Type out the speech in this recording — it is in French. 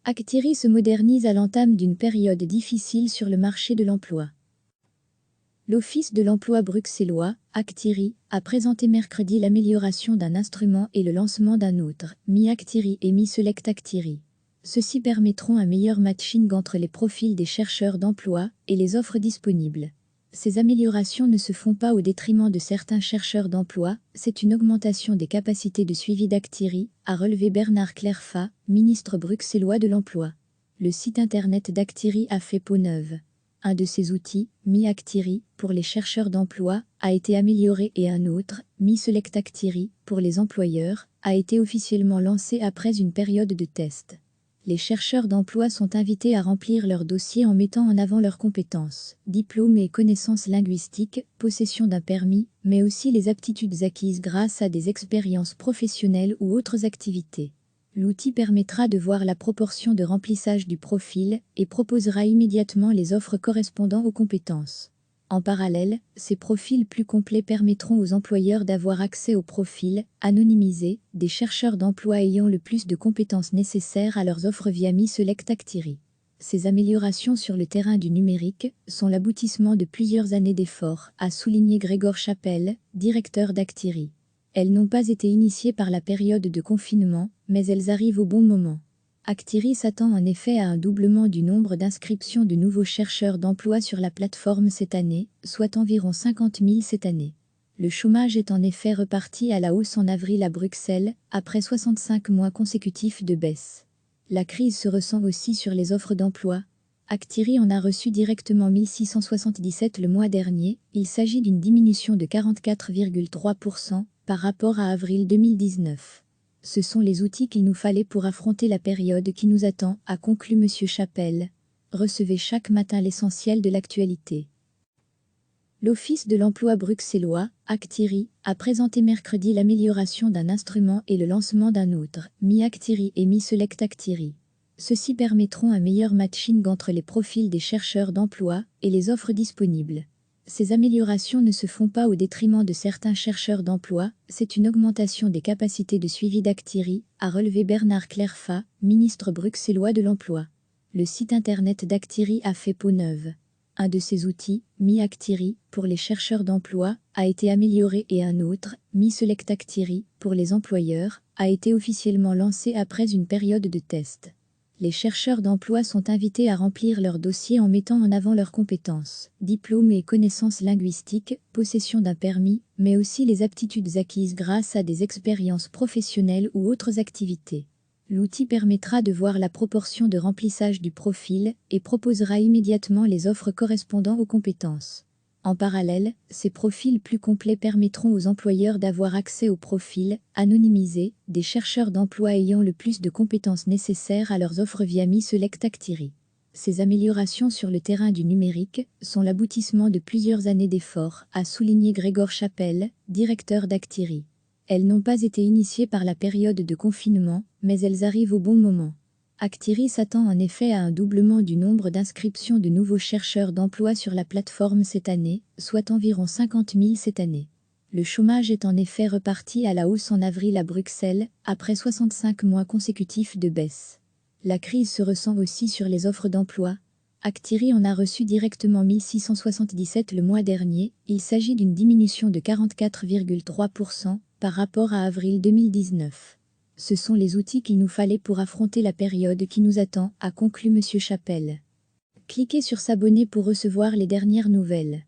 Actiri se modernise à l'entame d'une période difficile sur le marché de l'emploi. L'Office de l'emploi bruxellois, Actiri, a présenté mercredi l'amélioration d'un instrument et le lancement d'un autre, Mi-Actiri et Mi-Select Actiri. Ceux-ci permettront un meilleur matching entre les profils des chercheurs d'emploi et les offres disponibles. Ces améliorations ne se font pas au détriment de certains chercheurs d'emploi, c'est une augmentation des capacités de suivi d'Actiri, a relevé Bernard Clerfat, ministre bruxellois de l'Emploi. Le site internet d'Actiri a fait peau neuve. Un de ces outils, Mi-Actiri, pour les chercheurs d'emploi, a été amélioré et un autre, Mi-Select Actiri, pour les employeurs, a été officiellement lancé après une période de test. Les chercheurs d'emploi sont invités à remplir leur dossier en mettant en avant leurs compétences, diplômes et connaissances linguistiques, possession d'un permis, mais aussi les aptitudes acquises grâce à des expériences professionnelles ou autres activités. L'outil permettra de voir la proportion de remplissage du profil et proposera immédiatement les offres correspondant aux compétences. En parallèle, ces profils plus complets permettront aux employeurs d'avoir accès aux profils anonymisés des chercheurs d'emploi ayant le plus de compétences nécessaires à leurs offres via Mi-Select Actiri. Ces améliorations sur le terrain du numérique sont l'aboutissement de plusieurs années d'efforts, a souligné Gregor Chapelle, directeur d'Actiri. Elles n'ont pas été initiées par la période de confinement, mais elles arrivent au bon moment. Actiri s'attend en effet à un doublement du nombre d'inscriptions de nouveaux chercheurs d'emploi sur la plateforme cette année, soit environ 50 000 cette année. Le chômage est en effet reparti à la hausse en avril à Bruxelles, après 65 mois consécutifs de baisse. La crise se ressent aussi sur les offres d'emploi. Actiri en a reçu directement 1677 le mois dernier, il s'agit d'une diminution de 44,3% par rapport à avril 2019. Ce sont les outils qu'il nous fallait pour affronter la période qui nous attend, a conclu M. Chapelle. Recevez chaque matin l'essentiel de l'actualité. L'Office de l'emploi bruxellois, Actiri, a présenté mercredi l'amélioration d'un instrument et le lancement d'un autre, Mi-Actiri et Mi-Select Actiri. Ceux-ci permettront un meilleur matching entre les profils des chercheurs d'emploi et les offres disponibles. Ces améliorations ne se font pas au détriment de certains chercheurs d'emploi, c'est une augmentation des capacités de suivi d'Actiri, a relevé Bernard Clerfat, ministre bruxellois de l'Emploi. Le site internet d'Actiri a fait peau neuve. Un de ces outils, Mi-Actiri, pour les chercheurs d'emploi, a été amélioré et un autre, Mi-Select Actiri, pour les employeurs, a été officiellement lancé après une période de test. Les chercheurs d'emploi sont invités à remplir leur dossier en mettant en avant leurs compétences, diplômes et connaissances linguistiques, possession d'un permis, mais aussi les aptitudes acquises grâce à des expériences professionnelles ou autres activités. L'outil permettra de voir la proportion de remplissage du profil et proposera immédiatement les offres correspondant aux compétences. En parallèle, ces profils plus complets permettront aux employeurs d'avoir accès aux profils anonymisés des chercheurs d'emploi ayant le plus de compétences nécessaires à leurs offres via Mi-Select Actiri. Ces améliorations sur le terrain du numérique sont l'aboutissement de plusieurs années d'efforts, a souligné Gregor Chapelle, directeur d'Actiri. Elles n'ont pas été initiées par la période de confinement, mais elles arrivent au bon moment. Actiri s'attend en effet à un doublement du nombre d'inscriptions de nouveaux chercheurs d'emploi sur la plateforme cette année, soit environ 50 000 cette année. Le chômage est en effet reparti à la hausse en avril à Bruxelles, après 65 mois consécutifs de baisse. La crise se ressent aussi sur les offres d'emploi. Actiri en a reçu directement 1677 le mois dernier, il s'agit d'une diminution de 44,3% par rapport à avril 2019. Ce sont les outils qu'il nous fallait pour affronter la période qui nous attend, a conclu M. Chapelle. Cliquez sur s'abonner pour recevoir les dernières nouvelles.